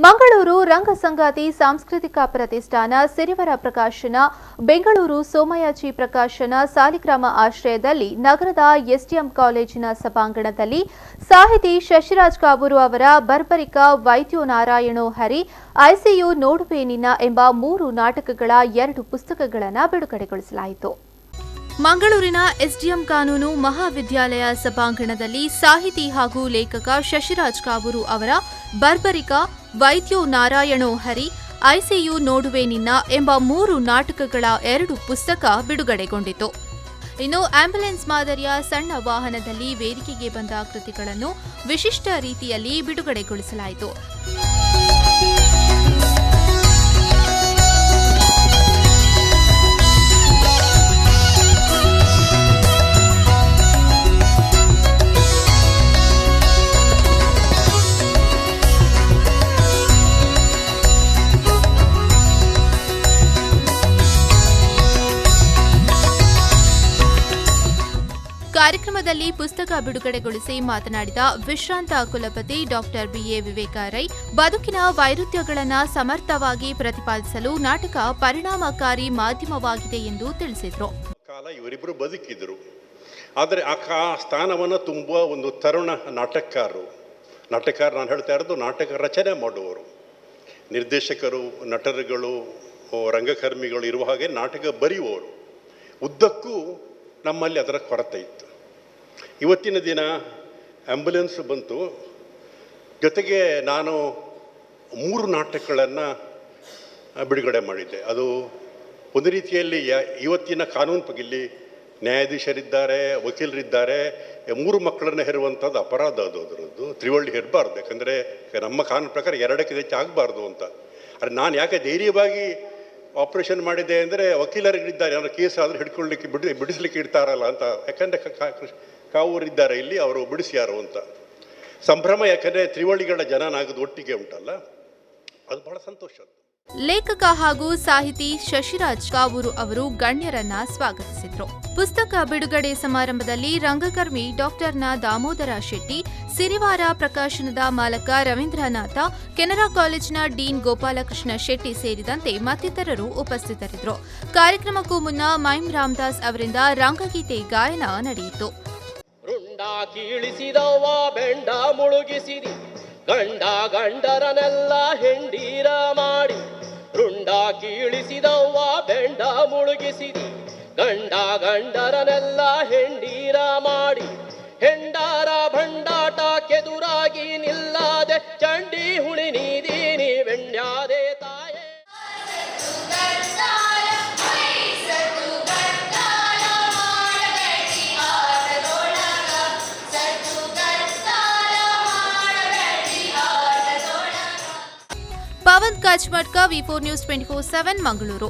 ಮಂಗಳೂರು ರಂಗಸಂಗಾತಿ ಸಾಂಸ್ಕೃತಿಕ ಪ್ರತಿಷ್ಠಾನ ಸಿರಿವರ ಪ್ರಕಾಶನ ಬೆಂಗಳೂರು ಸೋಮಯಾಜಿ ಪ್ರಕಾಶನ ಸಾಲಿಗ್ರಾಮ ಆಶ್ರಯದಲ್ಲಿ ನಗರದ ಎಸ್ಡಿಎಂ ಕಾಲೇಜಿನ ಸಭಾಂಗಣದಲ್ಲಿ ಸಾಹಿತಿ ಶಶಿರಾಜ್ ಕಾವೂರು ಅವರ ಬರ್ಬರಿಕ ವೈದ್ಯೋ ನಾರಾಯಣೋ ಹರಿ ಐಸಿಯು ನೋಡುವೇನಿನ ಎಂಬ 3 ನಾಟಕಗಳ 2 ಪುಸ್ತಕಗಳನ್ನು ಬಿಡುಗಡೆಗೊಳಿಸಲಾಯಿತು. ಮಂಗಳೂರಿನ ಎಸ್ಡಿಎಂ ಕಾನೂನು ಮಹಾವಿದ್ಯಾಲಯ ಸಭಾಂಗಣದಲ್ಲಿ ಸಾಹಿತಿ ಹಾಗೂ ಲೇಖಕ ಶಶಿರಾಜ್ ಕಾವೂರು ಅವರ ಬರ್ಬರಿಕ ವೈದ್ಯೋ ನಾರಾಯಣೋ ಹರಿ ಐಸಿಯು ನೋಡುವೇನಿನ್ನ ಎಂಬ 3 ನಾಟಕಗಳ 2 ಪುಸ್ತಕ ಬಿಡುಗಡೆಗೊಂಡಿತು. ಇನ್ನು ಆಂಬ್ಯುಲೆನ್ಸ್ ಮಾದರಿಯ ಸಣ್ಣ ವಾಹನದಲ್ಲಿ ವೇದಿಕೆಗೆ ಬಂದ ಕೃತಿಗಳನ್ನು ವಿಶಿಷ್ಟ ರೀತಿಯಲ್ಲಿ ಬಿಡುಗಡೆಗೊಳಿಸಲಾಯಿತು. ಕಾರ್ಯಕ್ರಮದಲ್ಲಿ ಪುಸ್ತಕ ಬಿಡುಗಡೆಗೊಳಿಸಿ ಮಾತನಾಡಿದ ವಿಶ್ರಾಂತ ಕುಲಪತಿ ಡಾಕ್ಟರ್ ಬಿಎ ವಿವೇಕ ರೈ, ಬದುಕಿನ ವೈರುಧ್ಯಗಳನ್ನು ಸಮರ್ಥವಾಗಿ ಪ್ರತಿಪಾದಿಸಲು ನಾಟಕ ಪರಿಣಾಮಕಾರಿ ಮಾಧ್ಯಮವಾಗಿದೆ ಎಂದು ತಿಳಿಸಿದರು. ಇವರಿಬ್ಬರು ಬದುಕಿದ್ರು, ಆದರೆ ಆ ಸ್ಥಾನವನ್ನು ತುಂಬುವ ಒಂದು ತರುಣ ನಾಟಕಕಾರರು ನಾನು ಹೇಳ್ತಾ ಇರೋದು ನಾಟಕ ರಚನೆ ಮಾಡುವವರು, ನಿರ್ದೇಶಕರು, ನಟರುಗಳು, ರಂಗಕರ್ಮಿಗಳು ಇರುವ ಹಾಗೆ ನಾಟಕ ಬರೆಯುವವರು ಉದ್ದಕ್ಕೂ ನಮ್ಮಲ್ಲಿ ಅದರ ಕೊರತೆ ಇತ್ತು. ಇವತ್ತಿನ ದಿನ ಆಂಬ್ಯುಲೆನ್ಸ್ ಬಂತು, ಜೊತೆಗೆ ನಾನು 3 ನಾಟಕಗಳನ್ನು ಬಿಡುಗಡೆ ಮಾಡಿದ್ದೆ. ಅದು ಒಂದು ರೀತಿಯಲ್ಲಿ ಇವತ್ತಿನ ಕಾನೂನು ಇಲ್ಲಿ ನ್ಯಾಯಾಧೀಶರಿದ್ದಾರೆ, ವಕೀಲರಿದ್ದಾರೆ, 3 ಮಕ್ಕಳನ್ನು ಹೆರುವಂಥದ್ದು ಅಪರಾಧ. ಅದರದ್ದು ತ್ರಿವಳ್ಳಿ ಹೆರಬಾರ್ದು, ಯಾಕಂದರೆ ನಮ್ಮ ಕಾನೂನು ಪ್ರಕಾರ 2ಕ್ಕೆ ಹೆಚ್ಚು ಆಗಬಾರ್ದು ಅಂತ. ಆದರೆ ನಾನು ಯಾಕೆ ಧೈರ್ಯವಾಗಿ ಆಪರೇಷನ್ ಮಾಡಿದೆ ಅಂದರೆ ವಕೀಲರಿದ್ದಾರೆ, ಅವರ ಕೇಸ್ ಆದರೂ ಹಿಡ್ಕೊಳ್ಳಿಕ್ಕೆ ಬಿಡಿಸ್ಲಿಕ್ಕೆ ಇಡ್ತಾರಲ್ಲ ಅಂತ. ಯಾಕಂದರೆ ಕಾವೂರಿದ್ದಾರೆ ಇಲ್ಲಿ, ಅವರು ಬಿಡಿಸ್ಯಾರು ಅಂತ ಸಂಭ್ರಮ. ಯಾಕಂದರೆ ತ್ರಿವಳಿಗಳ ಜನನಾಗೋದು ಒಟ್ಟಿಗೆ ಉಂಟಲ್ಲ, ಅದು ಬಹಳ ಸಂತೋಷ. ಲೇಖಕ ಹಾಗೂ ಸಾಹಿತಿ ಶಶಿರಾಜ್ ಕಾವೂರು ಅವರು ಗಣ್ಯರನ್ನ ಸ್ವಾಗತಿಸಿದರು. ಪುಸ್ತಕ ಬಿಡುಗಡೆ ಸಮಾರಂಭದಲ್ಲಿ ರಂಗಕರ್ಮಿ ಡಾಕ್ಟರ್ ದಾಮೋದರ ಶೆಟ್ಟಿ, ಸಿರಿವಾರ ಪ್ರಕಾಶನದ ಮಾಲಕ ರವೀಂದ್ರನಾಥ, ಕೆನರಾ ಕಾಲೇಜಿನ ಡೀನ್ ಗೋಪಾಲಕೃಷ್ಣ ಶೆಟ್ಟಿ ಸೇರಿದಂತೆ ಮತ್ತಿತರರು ಉಪಸ್ಥಿತರಿದ್ದರು. ಕಾರ್ಯಕ್ರಮಕ್ಕೂ ಮುನ್ನ ಮೈಮ್ ರಾಮದಾಸ್ ಅವರಿಂದ ರಂಗಗೀತೆ ಗಾಯನ ನಡೆಯಿತು. ಕೀಳಿಸಿದವ್ವ ಬೆಂಡ ಮುಳುಗಿಸಿದಿ, ಗಂಡ ಗಂಡರನೆಲ್ಲ ಹೆಂಡೀರ ಮಾಡಿ. ರುಂಡ ಕೀಳಿಸಿದವ್ವ ಬೆಂಡ ಮುಳುಗಿಸಿದಿ, ಗಂಡ ಗಂಡರನೆಲ್ಲ ಹೆಂಡೀರ ಮಾಡಿ. ಹೆಂಡಾರ ಭಂಡಾಟ ಕೆದುರಾಗಿ ನಿಲ್ಲದೆ ಚಂಡಿ ಹುಳಿ ನೀದೀನಿ ಬೆಣ್ಯಾದೆ ತಾಯೇ. ಪವನ್ ಕಾಚ್ಮಟ್ಕ, ವಿ4 ನ್ಯೂಸ್ 24/7 ಮಂಗಳೂರು.